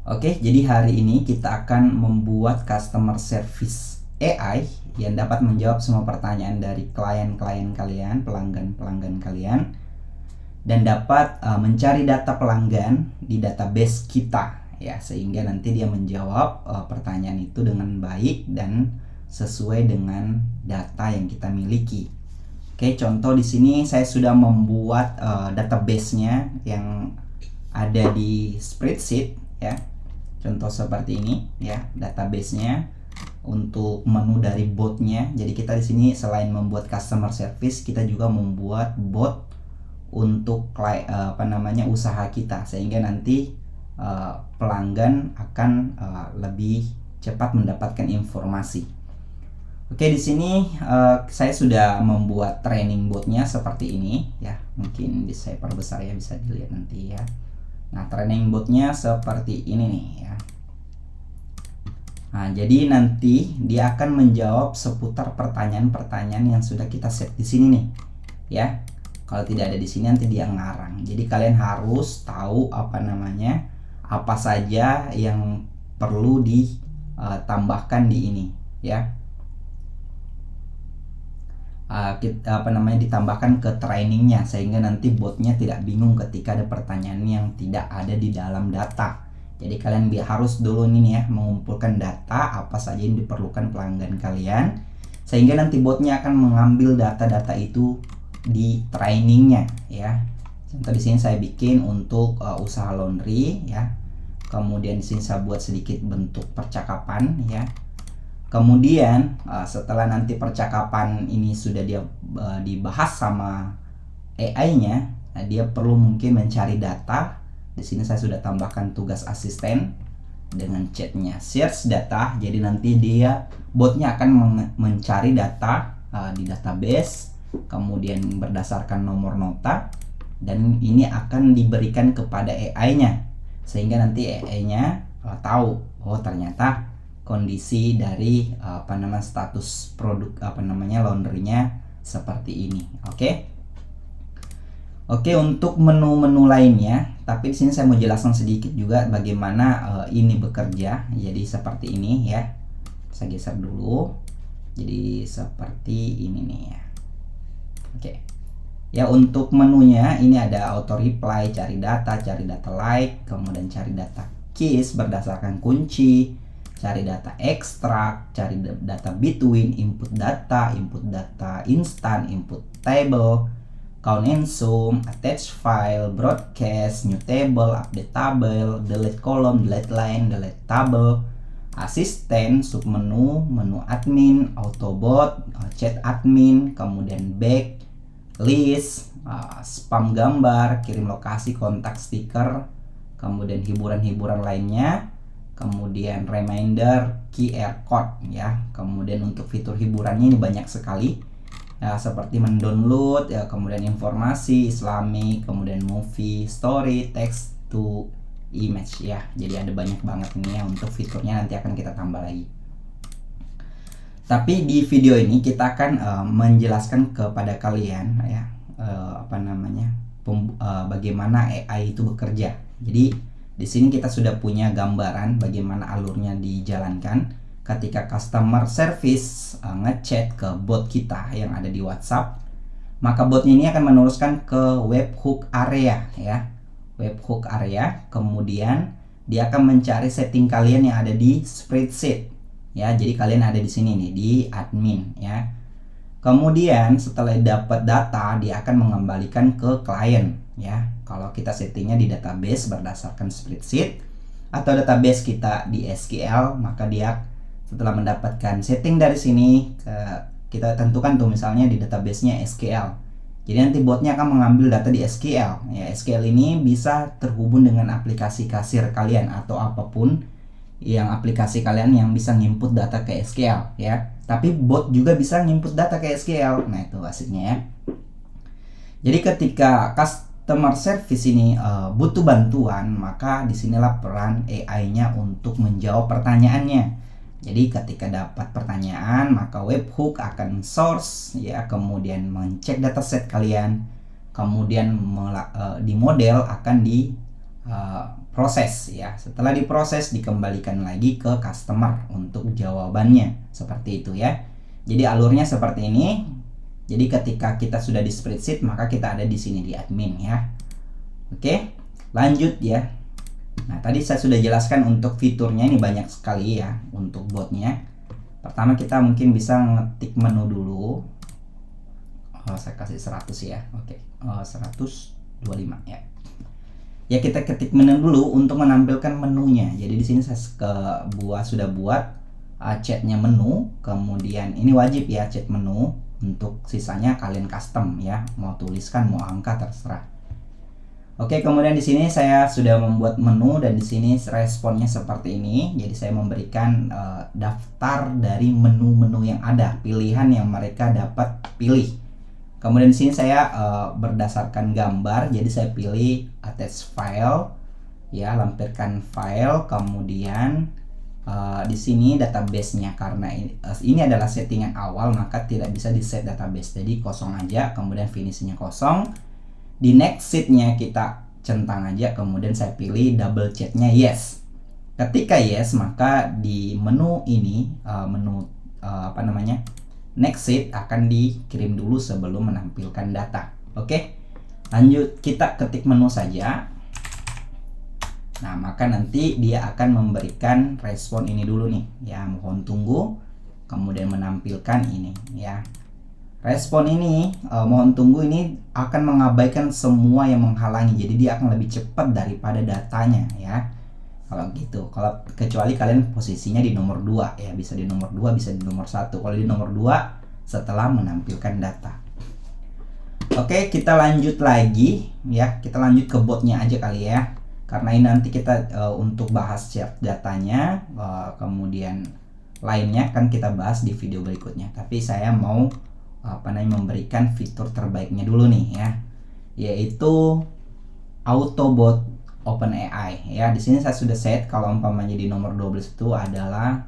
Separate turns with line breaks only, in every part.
Oke, jadi hari ini kita akan membuat customer service AI yang dapat menjawab semua pertanyaan dari klien-klien kalian, pelanggan-pelanggan kalian, dan dapat mencari data pelanggan di database kita, ya, sehingga nanti dia menjawab pertanyaan itu dengan baik dan sesuai dengan data yang kita miliki. Oke, contoh di sini saya sudah membuat database-nya yang ada di spreadsheet, ya. Contoh seperti ini, ya, database-nya untuk menu dari botnya. Jadi kita di sini selain membuat customer service, kita juga membuat bot untuk usaha kita, sehingga nanti pelanggan akan lebih cepat mendapatkan informasi. Oke, di sini saya sudah membuat training botnya seperti ini, ya. Mungkin bisa saya perbesar, ya, bisa dilihat nanti, ya. Nah, training botnya seperti ini nih, ya. Nah, jadi nanti dia akan menjawab seputar pertanyaan-pertanyaan yang sudah kita set di sini nih, ya. Kalau tidak ada di sini nanti dia ngarang. Jadi kalian harus tahu apa saja yang perlu ditambahkan di ini, ya. Ditambahkan ke trainingnya, sehingga nanti botnya tidak bingung ketika ada pertanyaan yang tidak ada di dalam data. Jadi kalian harus dulu nih, ya, mengumpulkan data apa saja yang diperlukan pelanggan kalian, sehingga nanti botnya akan mengambil data-data itu di trainingnya, ya. Contoh di sini saya bikin untuk usaha laundry, ya. Kemudian di sini saya buat sedikit bentuk percakapan, ya. Kemudian setelah nanti percakapan ini sudah dibahas sama AI-nya, dia perlu mungkin mencari data. Di sini saya sudah tambahkan tugas asisten dengan chatnya search data. Jadi nanti botnya akan mencari data di database, kemudian berdasarkan nomor nota, dan ini akan diberikan kepada AI-nya, sehingga nanti AI-nya tahu, oh ternyata kondisi dari status produk laundrynya seperti ini. Oke, untuk menu-menu lainnya, tapi di sini saya mau jelaskan sedikit juga bagaimana ini bekerja. Jadi seperti ini, ya. Saya geser dulu. Jadi seperti ini nih, ya. Oke. Ya, untuk menunya ini ada auto reply, cari data like, kemudian cari data keys berdasarkan kunci, cari data ekstrak, cari data between, input data instan, input table, count and sum, attach file, broadcast, new table, update table, delete column, delete line, delete table, asisten, submenu, menu admin, autobot, chat admin, kemudian back, list, spam gambar, kirim lokasi, kontak, stiker, kemudian hiburan-hiburan lainnya, kemudian reminder, QR code, ya. Kemudian untuk fitur hiburannya ini banyak sekali, ya, seperti mendownload, ya, kemudian informasi, Islamic, kemudian movie, story, text to image, ya. Jadi ada banyak banget ini, ya, untuk fiturnya nanti akan kita tambah lagi. Tapi di video ini kita akan menjelaskan kepada kalian, ya, bagaimana AI itu bekerja. Jadi di sini kita sudah punya gambaran bagaimana alurnya dijalankan ketika customer service ngechat ke bot kita yang ada di WhatsApp. Maka botnya ini akan meneruskan ke webhook area, ya. Webhook area, kemudian dia akan mencari setting kalian yang ada di spreadsheet, ya. Jadi kalian ada di sini nih, di admin, ya. Kemudian setelah dapat data, dia akan mengembalikan ke klien, ya. Kalau kita settingnya di database berdasarkan spreadsheet atau database kita di SQL, maka dia setelah mendapatkan setting dari sini, kita tentukan tuh misalnya di database-nya SQL. Jadi nanti botnya akan mengambil data di SQL. Ya, SQL ini bisa terhubung dengan aplikasi kasir kalian atau apapun yang aplikasi kalian yang bisa nginput data ke SQL, ya. Tapi bot juga bisa nginput data ke SQL. Nah, itu asiknya, ya. Jadi ketika customer service ini butuh bantuan, maka disinilah peran AI-nya untuk menjawab pertanyaannya. Jadi ketika dapat pertanyaan, maka webhook akan source, ya, kemudian mengecek dataset kalian, kemudian di model akan proses ya. Setelah diproses dikembalikan lagi ke customer untuk jawabannya. Seperti itu ya. Jadi alurnya seperti ini. Jadi ketika kita sudah di spreadsheet maka kita ada di sini di admin ya. Oke, lanjut ya. Nah, tadi saya sudah jelaskan untuk fiturnya ini banyak sekali ya untuk botnya. Pertama kita mungkin bisa ngetik menu dulu. Saya kasih 100 ya. Oke, 125 ya. Ya kita ketik menu dulu untuk menampilkan menunya. Jadi di sini saya sudah buat chatnya menu. Kemudian ini wajib ya chat menu. Untuk sisanya kalian custom ya. Mau tuliskan, mau angka terserah. Oke, kemudian di sini saya sudah membuat menu dan di sini responnya seperti ini. Jadi saya memberikan daftar dari menu-menu yang ada, pilihan yang mereka dapat pilih. Kemudian di sini saya berdasarkan gambar, jadi saya pilih attach file, ya lampirkan file. Kemudian di sini database-nya karena ini adalah settingan awal maka tidak bisa di set database, jadi kosong aja. Kemudian finishnya kosong. Di next sheet-nya kita centang aja, kemudian saya pilih double chat-nya yes. Ketika yes, maka di menu ini next sheet akan dikirim dulu sebelum menampilkan data. Oke, lanjut kita ketik menu saja. Nah, maka nanti dia akan memberikan respon ini dulu nih ya, mohon tunggu, kemudian menampilkan ini ya. Respon ini mohon tunggu ini akan mengabaikan semua yang menghalangi, jadi dia akan lebih cepat daripada datanya ya. Kalau gitu, kalau kecuali kalian posisinya di nomor 2 ya, bisa di nomor 2, bisa di nomor 1. Kalau di nomor 2 setelah menampilkan data. Oke, kita lanjut lagi ya. Kita lanjut ke botnya aja kali ya. Karena ini nanti kita untuk bahas chat datanya, kemudian lainnya kan kita bahas di video berikutnya. Tapi saya mau memberikan fitur terbaiknya dulu nih ya, yaitu Autobot OpenAI ya. Di sini saya sudah set kalau umpamanya di nomor 12 itu adalah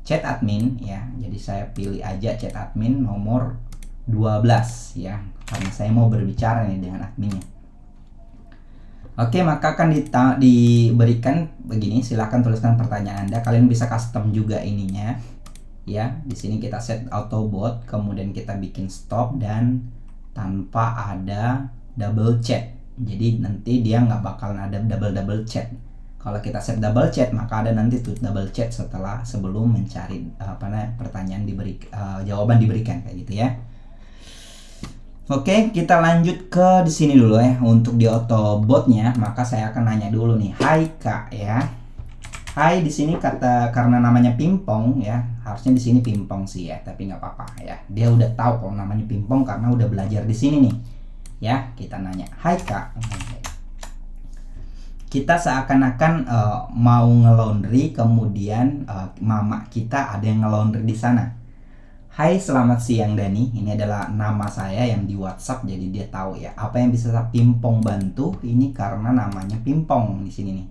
chat admin ya. Jadi saya pilih aja chat admin nomor 12 ya, karena saya mau berbicara nih dengan adminnya. Oke, maka akan diberikan begini, silahkan tuliskan pertanyaan Anda. Kalian bisa custom juga ininya ya. Di sini kita set Autobot, kemudian kita bikin stop dan tanpa ada double chat. Jadi nanti dia nggak bakalan ada double chat. Kalau kita set double chat maka ada nanti tuh double chat sebelum mencari pertanyaan jawaban diberikan kayak gitu ya. Oke, kita lanjut ke di sini dulu ya. Untuk di Autobotnya maka saya akan nanya dulu nih, hai Kak ya. Hai, di sini karena namanya Pimpong ya, harusnya di sini Pimpong sih ya, tapi nggak apa-apa ya. Dia udah tahu kalau namanya Pimpong karena udah belajar di sini nih. Ya, kita nanya, hai Kak. Kita seakan-akan mau nge-laundry, kemudian mama kita ada yang nge-laundry di sana. Hai, selamat siang Dani. Ini adalah nama saya yang di WhatsApp, jadi dia tahu ya. Apa yang bisa Pimpong bantu? Ini karena namanya Pimpong di sini nih.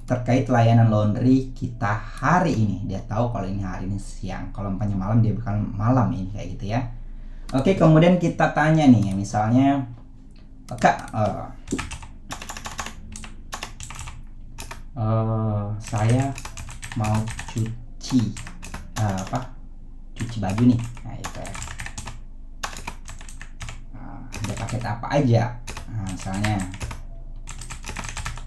Terkait layanan laundry kita hari ini. Dia tahu kalau ini hari ini siang. Kalau umpamanya malam dia bakal malam ini kayak gitu ya. Oke, kemudian kita tanya nih, misalnya Kak, saya mau cuci baju nih. Nah, itu ya. Ada paket apa aja? Nah, misalnya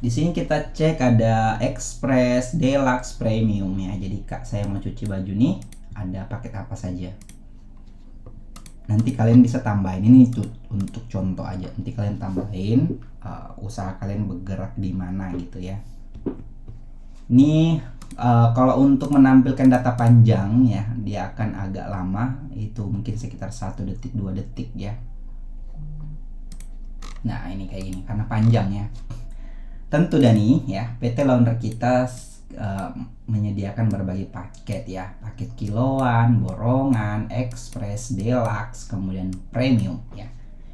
di sini kita cek ada Express, Deluxe, Premium ya. Jadi Kak, saya mau cuci baju nih, ada paket apa saja. Nanti kalian bisa tambahin ini untuk contoh aja. Nanti kalian tambahin usaha kalian bergerak di mana gitu ya. Ini kalau untuk menampilkan data panjang ya, dia akan agak lama. Itu mungkin sekitar 1 detik 2 detik ya. Nah, ini kayak gini karena panjang ya. Tentu Dani ya, PT Laundry kita menyediakan berbagai paket ya, paket kiloan, borongan, express, deluxe, kemudian premium ya,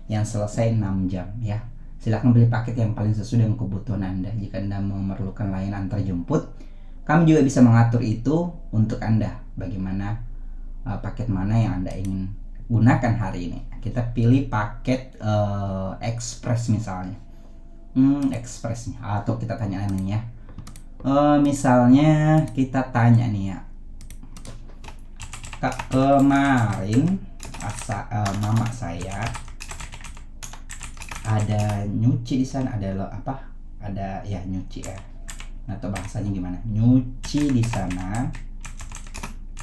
yang selesai 6 jam ya. Silahkan pilih paket yang paling sesuai dengan kebutuhan Anda. Jika Anda memerlukan layanan antar jemput, kami juga bisa mengatur itu untuk Anda. Bagaimana paket mana yang Anda ingin gunakan hari ini. Kita pilih paket Express misalnya. Express nih. Atau kita tanya nih ya. Misalnya kita tanya nih ya. Kak, kemarin mama saya ada nyuci di sana, ada apa? Ada ya nyuci ya. Atau bahasanya gimana? Nyuci di sana.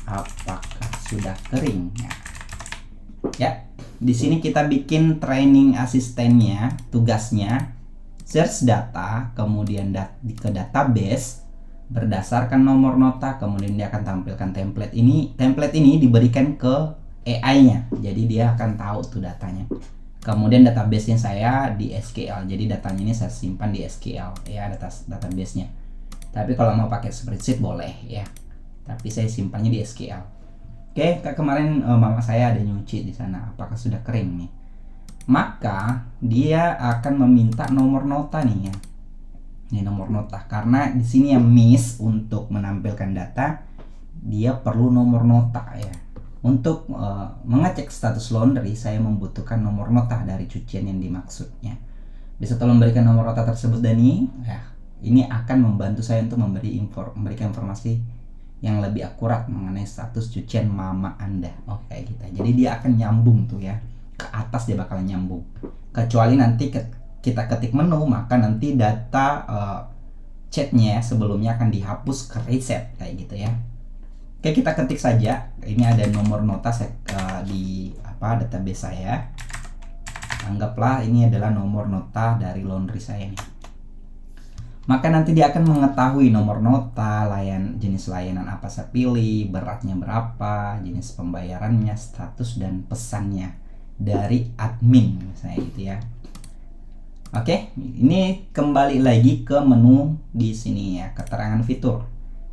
Apakah sudah kering? Ya, di sini kita bikin training asistennya, tugasnya search data, kemudian ke database berdasarkan nomor nota, kemudian dia akan tampilkan template ini. Template ini diberikan ke AI-nya, jadi dia akan tahu tuh datanya. Kemudian database-nya saya di SQL, jadi datanya ini saya simpan di SQL ya, database-nya. Tapi kalau mau pakai spreadsheet boleh ya, tapi saya simpannya di SQL. Oke, kemarin mama saya ada nyuci di sana. Apakah sudah kering nih? Maka dia akan meminta nomor nota nih ya. Ini nomor nota, karena di sini yang miss untuk menampilkan data, dia perlu nomor nota ya. Untuk mengecek status laundry, saya membutuhkan nomor nota dari cucian yang dimaksudnya. Bisa tolong berikan nomor nota tersebut, Dani? Ya, ini akan membantu saya untuk memberikan informasi yang lebih akurat mengenai status cucian mama Anda. Oke, gitu. Jadi dia akan nyambung tuh ya. Ke atas dia bakalan nyambung. Kecuali nanti kita ketik menu, maka nanti data chatnya sebelumnya akan dihapus ke reset kayak gitu ya. Oke, kita ketik saja. Ini ada nomor nota di database saya. Anggaplah ini adalah nomor nota dari laundry saya nih. Maka nanti dia akan mengetahui nomor nota, jenis layanan apa saya pilih, beratnya berapa, jenis pembayarannya, status dan pesannya dari admin misalnya gitu ya. Oke, ini kembali lagi ke menu di sini ya, keterangan fitur.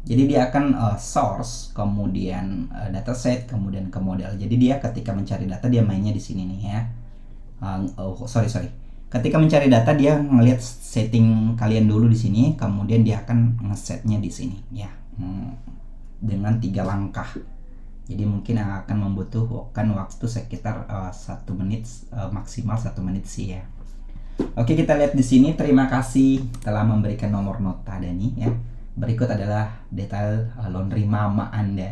Jadi dia akan source, kemudian dataset, kemudian ke model. Jadi dia ketika mencari data dia mainnya di sini nih ya. Sorry. Ketika mencari data dia ngelihat setting kalian dulu di sini, kemudian dia akan ngesetnya di sini ya, dengan 3 langkah. Jadi mungkin akan membutuhkan waktu sekitar 1 menit, maksimal 1 menit sih ya. Oke, kita lihat di sini. Terima kasih telah memberikan nomor nota Dani ya. Berikut adalah detail laundry mama Anda.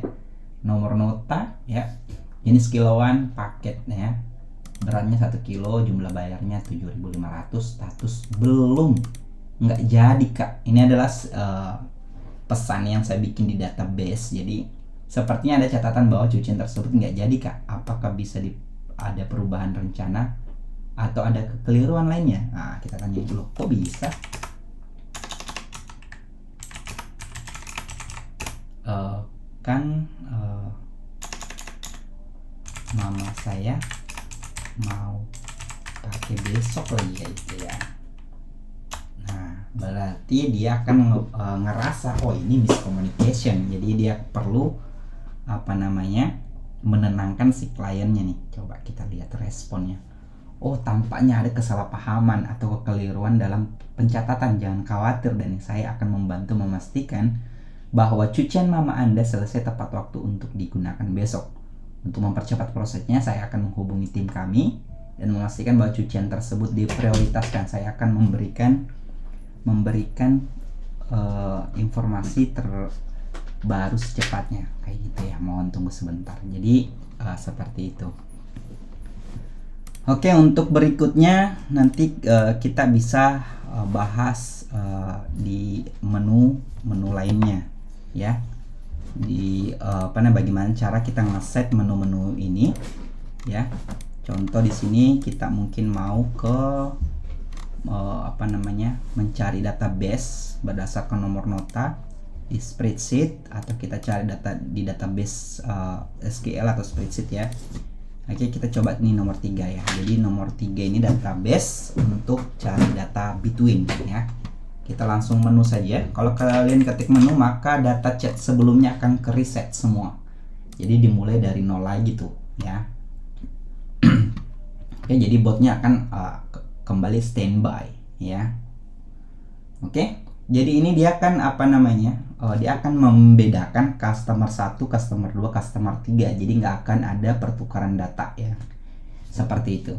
Nomor nota ya, jenis kiloan, paketnya, beratnya 1 kilo, jumlah bayarnya 7.500, status belum, nggak jadi Kak. Ini adalah pesan yang saya bikin di database. Jadi sepertinya ada catatan bahwa cucian tersebut nggak jadi Kak. Apakah bisa ada perubahan rencana atau ada kekeliruan lainnya? Nah, kita tanya dulu, kok bisa? Mama saya mau pakai besok lagi kayak gitu ya. Nah, berarti dia akan ngerasa ini miscommunication. Jadi dia perlu menenangkan si kliennya nih. Coba kita lihat responnya. Tampaknya ada kesalahpahaman atau kekeliruan dalam pencatatan. Jangan khawatir, dan saya akan membantu memastikan bahwa cucian mama Anda selesai tepat waktu untuk digunakan besok. Untuk mempercepat prosesnya, saya akan menghubungi tim kami dan memastikan bahwa cucian tersebut diprioritaskan. Saya akan memberikan informasi terbaru secepatnya kayak gitu ya. Mohon tunggu sebentar. Jadi seperti itu. Oke, untuk berikutnya nanti kita bisa bahas di menu lainnya ya. Di bagaimana cara kita ngeset menu-menu ini ya. Contoh di sini kita mungkin mau ke mencari database berdasarkan nomor nota di spreadsheet, atau kita cari data di database SQL atau spreadsheet ya. Oke, kita coba ini nomor 3 ya. Jadi nomor 3 ini database untuk cari data between ya. Kita langsung menu saja. Kalau kalian ketik menu, maka data chat sebelumnya akan ke reset semua. Jadi dimulai dari nol lagi tuh ya. Oke, jadi botnya akan kembali standby ya. Oke, jadi ini dia kan dia akan membedakan customer 1, customer 2, customer 3. Jadi nggak akan ada pertukaran data ya. Seperti itu.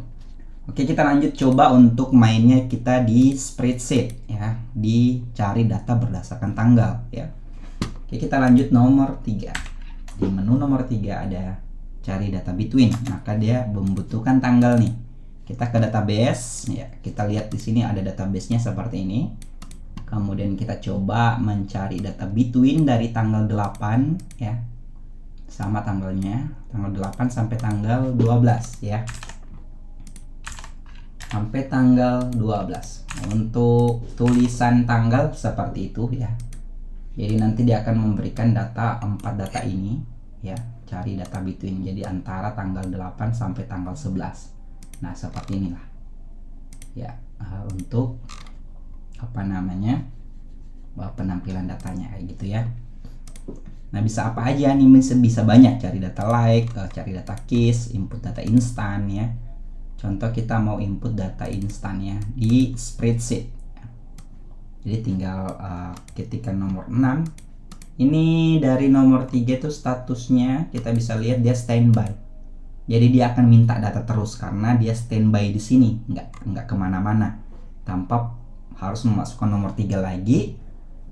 Oke, kita lanjut coba untuk mainnya kita di spreadsheet ya, dicari data berdasarkan tanggal ya. Oke, kita lanjut nomor 3. Di menu nomor 3 ada cari data between, maka dia membutuhkan tanggal nih. Kita ke database ya, kita lihat di sini ada database-nya seperti ini. Kemudian kita coba mencari data between dari tanggal 8 ya. Sama tanggalnya, tanggal 8 sampai tanggal 12 ya. Sampai tanggal 12. Untuk tulisan tanggal seperti itu ya. Jadi nanti dia akan memberikan data 4 data ini ya, cari data between. Jadi antara tanggal 8 sampai tanggal 11. Nah, seperti inilah. Ya, untuk apa namanya? Penampilan datanya kayak gitu ya. Nah, bisa apa aja nih? Bisa banyak, cari data like, cari data case, input data instan ya. Contoh kita mau input data instannya di spreadsheet. Jadi tinggal ketikkan nomor 6. Ini dari nomor 3 itu statusnya kita bisa lihat dia standby. Jadi dia akan minta data terus karena dia standby di sini, nggak kemana-mana. Tanpa harus memasukkan nomor 3 lagi.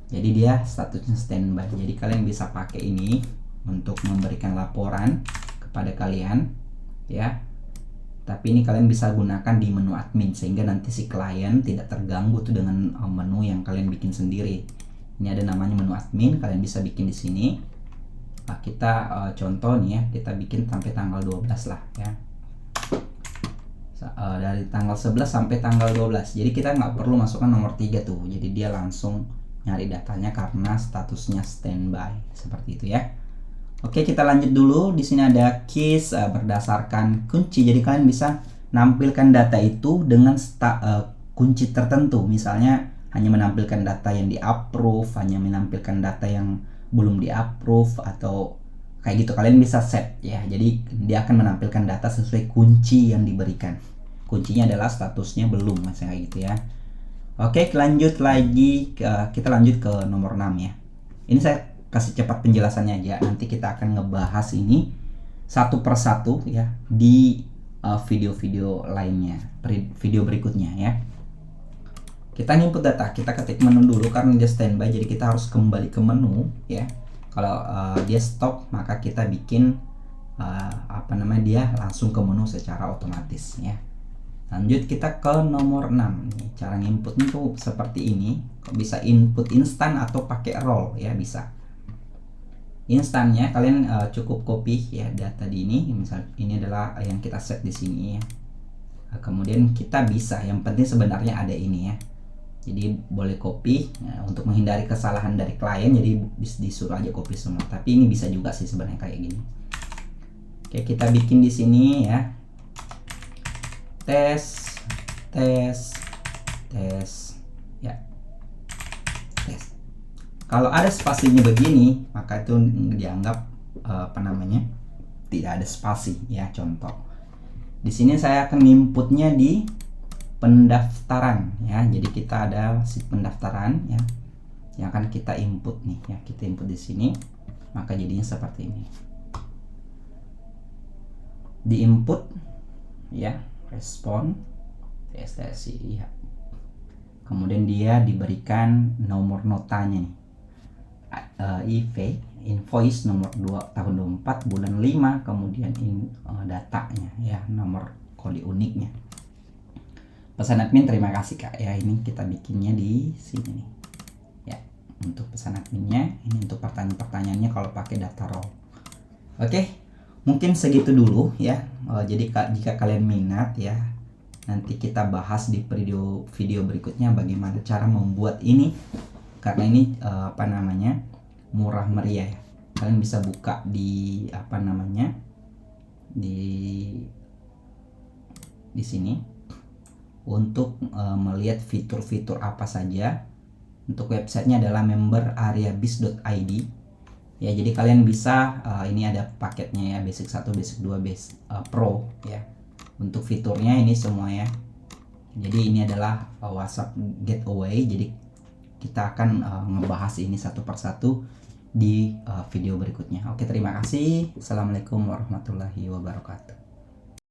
Jadi dia statusnya standby. Jadi kalian bisa pakai ini untuk memberikan laporan kepada kalian ya. Tapi ini kalian bisa gunakan di menu admin sehingga nanti si klien tidak terganggu tuh dengan menu yang kalian bikin sendiri. Ini ada namanya menu admin, kalian bisa bikin di sini. Nah, kita contoh nih ya, kita bikin sampai tanggal 12 lah ya. Dari tanggal 11 sampai tanggal 12. Jadi kita nggak perlu masukkan nomor 3 tuh. Jadi dia langsung nyari datanya karena statusnya standby. Seperti itu ya. Oke, kita lanjut dulu. Di sini ada keys berdasarkan kunci. Jadi kalian bisa nampilkan data itu dengan kunci tertentu. Misalnya hanya menampilkan data yang di-approve, hanya menampilkan data yang belum di-approve, atau kayak gitu. Kalian bisa set ya. Jadi dia akan menampilkan data sesuai kunci yang diberikan. Kuncinya adalah statusnya belum, misalnya kayak gitu ya. Oke, lanjut lagi. Kita lanjut ke nomor 6 ya. Ini saya kasih cepat penjelasannya aja. Nanti kita akan ngebahas ini satu persatu ya di video-video lainnya, video berikutnya ya. Kita input data, kita ketik menu dulu karena dia standby, jadi kita harus kembali ke menu ya. Kalau dia stop, maka kita bikin dia langsung ke menu secara otomatis ya. Lanjut kita ke nomor 6 nih. Cara inputnya tuh seperti ini. Bisa input instan atau pakai roll ya, bisa. Instannya kalian cukup copy ya data di ini. Misal ini adalah yang kita set di sini ya. Kemudian kita bisa, yang penting sebenarnya ada ini ya. Jadi boleh copy ya, untuk menghindari kesalahan dari klien. Jadi disuruh aja copy semua. Tapi ini bisa juga sih sebenarnya kayak gini. Oke, kita bikin di sini ya. Tes ya. Tes. Kalau ada spasinya begini, maka itu dianggap tidak ada spasi ya. Contoh. Di sini saya akan inputnya di pendaftaran ya. Jadi kita ada si pendaftaran ya. Yang akan kita input nih ya. Kita input di sini, maka jadinya seperti ini. Di input ya, respon TSTSI ya. Kemudian dia diberikan nomor notanya nih. IV invoice nomor 2 tahun 24 bulan 5, kemudian datanya ya, nomor kode uniknya. Pesan admin, terima kasih Kak ya. Ini kita bikinnya di sini nih. Ya, untuk pesan adminnya, ini untuk pertanyaan-pertanyaannya kalau pakai data raw. Oke, mungkin segitu dulu ya. Jadi jika kalian minat ya, nanti kita bahas di video berikutnya bagaimana cara membuat ini. Karena ini murah meriah ya. Kalian bisa buka di di sini untuk melihat fitur-fitur apa saja. Untuk websitenya adalah memberarea.biz.id ya. Jadi kalian bisa ini ada paketnya ya, basic 1, basic 2, basic pro ya. Untuk fiturnya ini semua ya. Jadi ini adalah WhatsApp Gateway. Jadi kita akan ngebahas ini satu persatu di video berikutnya. Oke, terima kasih. Assalamualaikum warahmatullahi wabarakatuh.